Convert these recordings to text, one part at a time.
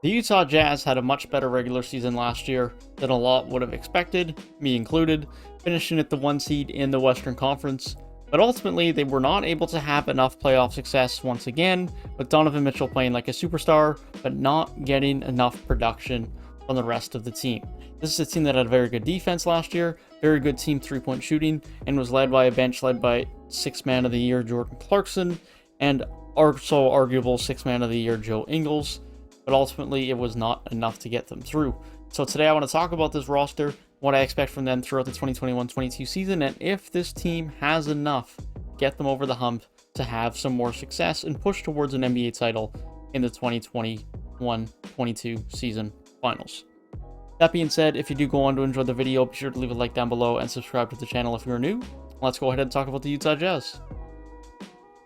The Utah Jazz had a much better regular season last year than a lot would have expected, me included, finishing at the 1 seed in the Western Conference. But ultimately, they were not able to have enough playoff success once again, with Donovan Mitchell playing like a superstar, but not getting enough production from the rest of the team. This is a team that had a very good defense last year, very good team three-point shooting, and was led by a bench led by Sixth Man of the Year Jordan Clarkson, and also arguable Sixth Man of the Year Joe Ingles. But ultimately, it was not enough to get them through. So today I want to talk about this roster, what I expect from them throughout the 2021-22 season, and if this team has enough to get them over the hump to have some more success and push towards an NBA title in the 2021-22 season finals. That being said, if you do go on to enjoy the video, be sure to leave a like down below and subscribe to the channel if you're new. Let's go ahead and talk about the Utah Jazz.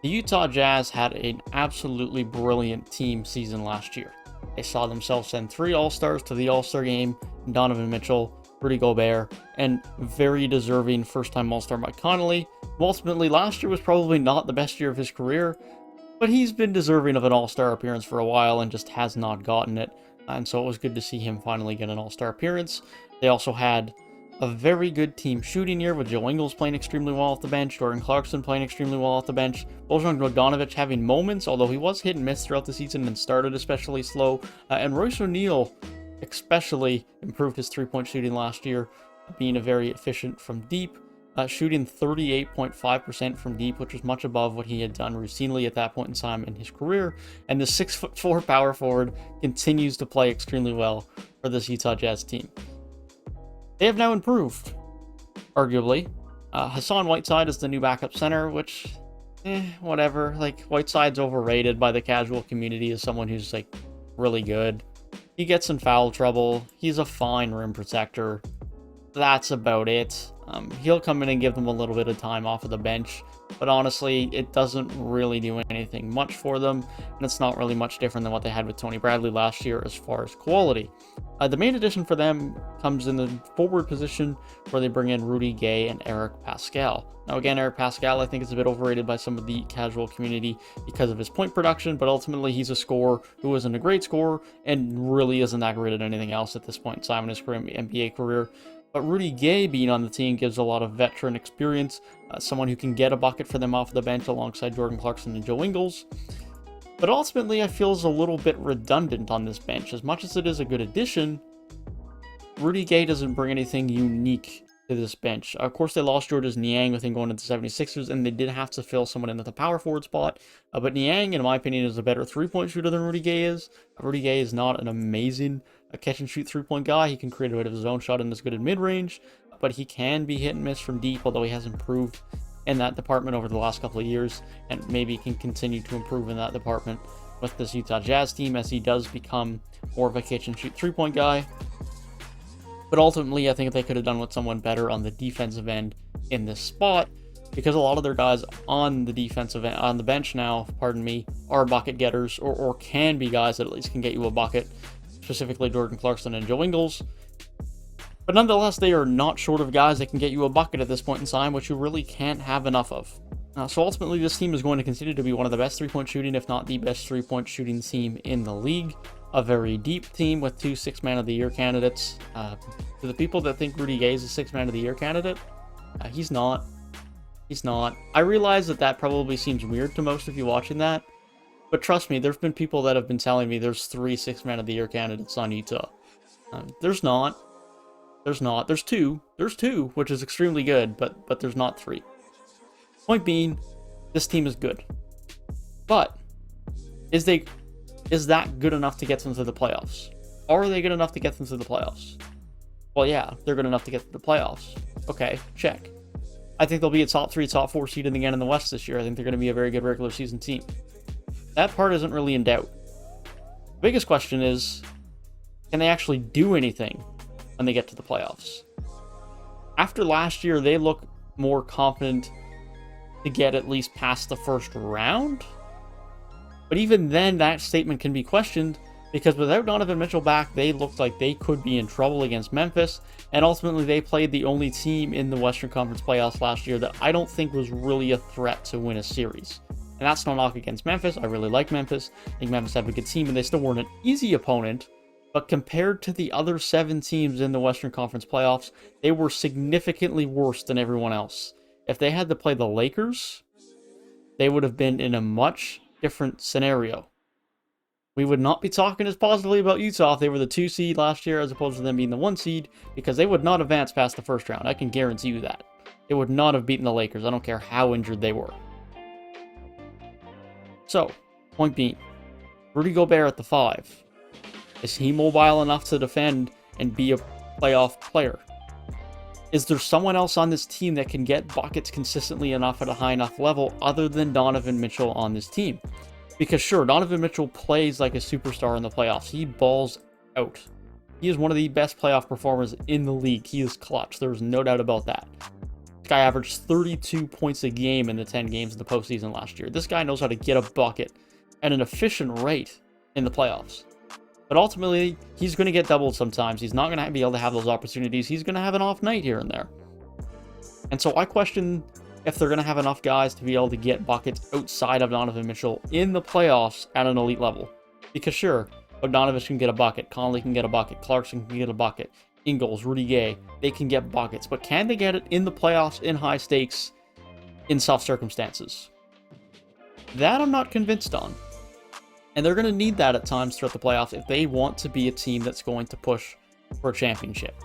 The Utah Jazz had an absolutely brilliant team season last year. They saw themselves send 3 All-Stars to the All-Star game, Donovan Mitchell, Rudy Gobert, and very deserving first-time All-Star Mike Conley, who ultimately last year was probably not the best year of his career, but he's been deserving of an All-Star appearance for a while and just has not gotten it, and so it was good to see him finally get an All-Star appearance. They also had a very good team shooting year with Joe Ingles playing extremely well off the bench, Jordan Clarkson playing extremely well off the bench, Bojan Bogdanovic having moments, although he was hit and miss throughout the season and started especially slow, and Royce O'Neal especially improved his three-point shooting last year, being a very efficient from deep, shooting 38.5% from deep, which was much above what he had done routinely at that point in time in his career, and the 6'4" power forward continues to play extremely well for this Utah Jazz team. They have now improved, arguably. Hassan Whiteside is the new backup center, which, whatever. Like, Whiteside's overrated by the casual community as someone who's, like, really good. He gets in foul trouble. He's a fine rim protector. That's about it. He'll come in and give them a little bit of time off of the bench, but honestly, it doesn't really do anything much for them, and it's not really much different than what they had with Tony Bradley last year as far as quality. The main addition for them comes in the forward position, where they bring in Rudy Gay and Eric Pascal. Now again, Eric Pascal I think is a bit overrated by some of the casual community because of his point production, but ultimately he's a scorer who isn't a great scorer and really isn't that great at anything else at this point in time in his NBA career. But Rudy Gay being on the team gives a lot of veteran experience, someone who can get a bucket for them off the bench alongside Jordan Clarkson and Joe Ingles. But ultimately, I feel is a little bit redundant on this bench. As much as it is a good addition, Rudy Gay doesn't bring anything unique to this bench. Of course, they lost Georges Niang with him going into the 76ers, and they did have to fill someone in at the power forward spot. But Niang, in my opinion, is a better three-point shooter than Rudy Gay is. Rudy Gay is not an amazing catch-and-shoot three-point guy. He can create a bit of his own shot and is good at mid-range, but he can be hit and miss from deep, although he has improved in that department over the last couple of years, and maybe can continue to improve in that department with this Utah Jazz team as he does become more of a catch-and-shoot three-point guy. But ultimately, I think they could have done with someone better on the defensive end in this spot, because a lot of their guys on the defensive end, on the bench now, pardon me, are bucket getters, or can be guys that at least can get you a bucket, specifically Jordan Clarkson and Joe Ingles. But nonetheless, they are not short of guys that can get you a bucket at this point in time, which you really can't have enough of. So ultimately, this team is going to continue to be one of the best three-point shooting, if not the best three-point shooting team in the league. A very deep team with 2 Sixth Man of the Year candidates. To the people that think Rudy Gay is a Sixth Man of the Year candidate, he's not. He's not. I realize that probably seems weird to most of you watching that, but trust me, there's been people that have been telling me there's 3 Sixth Man of the Year candidates on Utah. There's not. There's not. There's 2. There's 2, which is extremely good, but there's not 3. Point being, this team is good. But is that good enough to get them to the playoffs? Are they good enough to get them to the playoffs? Well, yeah, they're good enough to get to the playoffs. Okay, check. I think they'll be a top 3, top 4 seed again in the West this year. I think they're going to be a very good regular season team. That part isn't really in doubt. The biggest question is, can they actually do anything when they get to the playoffs? After last year, they look more confident to get at least past the first round. But even then, that statement can be questioned, because without Donovan Mitchell back, they looked like they could be in trouble against Memphis, and ultimately they played the only team in the Western Conference playoffs last year that I don't think was really a threat to win a series. And that's no knock against Memphis. I really like Memphis. I think Memphis have a good team, and they still weren't an easy opponent. But compared to the other 7 teams in the Western Conference playoffs, they were significantly worse than everyone else. If they had to play the Lakers, they would have been in a much different scenario. We would not be talking as positively about Utah if they were the 2 seed last year as opposed to them being the 1 seed, because they would not advance past the first round. I can guarantee you that. They would not have beaten the Lakers. I don't care how injured they were. So, point being, Rudy Gobert at the 5. Is he mobile enough to defend and be a playoff player? Is there someone else on this team that can get buckets consistently enough at a high enough level other than Donovan Mitchell on this team? Because sure, Donovan Mitchell plays like a superstar in the playoffs. He balls out. He is one of the best playoff performers in the league. He is clutch. There's no doubt about that. This guy averaged 32 points a game in the 10 games in the postseason last year. This guy knows how to get a bucket at an efficient rate in the playoffs. But ultimately, he's going to get doubled sometimes. He's not going to be able to have those opportunities. He's going to have an off night here and there. And so I question if they're going to have enough guys to be able to get buckets outside of Donovan Mitchell in the playoffs at an elite level. Because sure, Bogdanovich can get a bucket, Conley can get a bucket, Clarkson can get a bucket, Ingles, Rudy Gay, they can get buckets. But can they get it in the playoffs, in high stakes, in soft circumstances? That I'm not convinced on. And they're going to need that at times throughout the playoffs if they want to be a team that's going to push for a championship.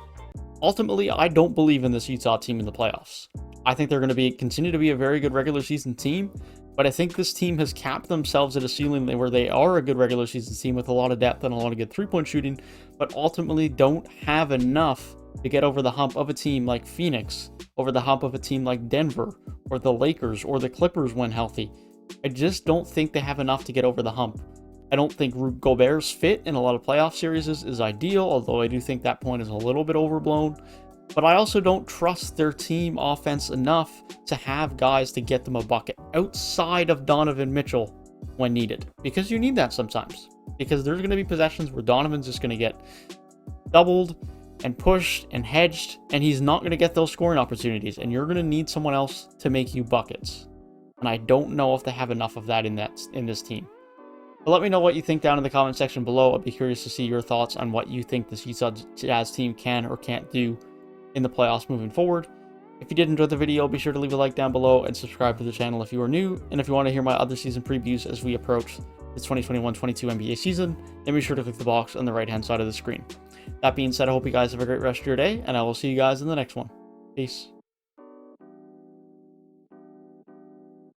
Ultimately, I don't believe in this Utah team in the playoffs. I think they're going to continue to be a very good regular season team, but I think this team has capped themselves at a ceiling where they are a good regular season team with a lot of depth and a lot of good three-point shooting, but ultimately don't have enough to get over the hump of a team like Phoenix, over the hump of a team like Denver, or the Lakers, or the Clippers when healthy. I just don't think they have enough to get over the hump. I don't think Gobert's fit in a lot of playoff series is ideal, although I do think that point is a little bit overblown. But I also don't trust their team offense enough to have guys to get them a bucket outside of Donovan Mitchell when needed. Because you need that sometimes. Because there's going to be possessions where Donovan's just going to get doubled and pushed and hedged, and he's not going to get those scoring opportunities. And you're going to need someone else to make you buckets. And I don't know if they have enough of that in this team. But let me know what you think down in the comment section below. I'd be curious to see your thoughts on what you think this Utah Jazz team can or can't do in the playoffs moving forward. If you did enjoy the video, be sure to leave a like down below and subscribe to the channel if you are new. And if you want to hear my other season previews as we approach the 2021-22 NBA season, then be sure to click the box on the right hand side of the screen. That being said, I hope you guys have a great rest of your day, and I will see you guys in the next one. Peace.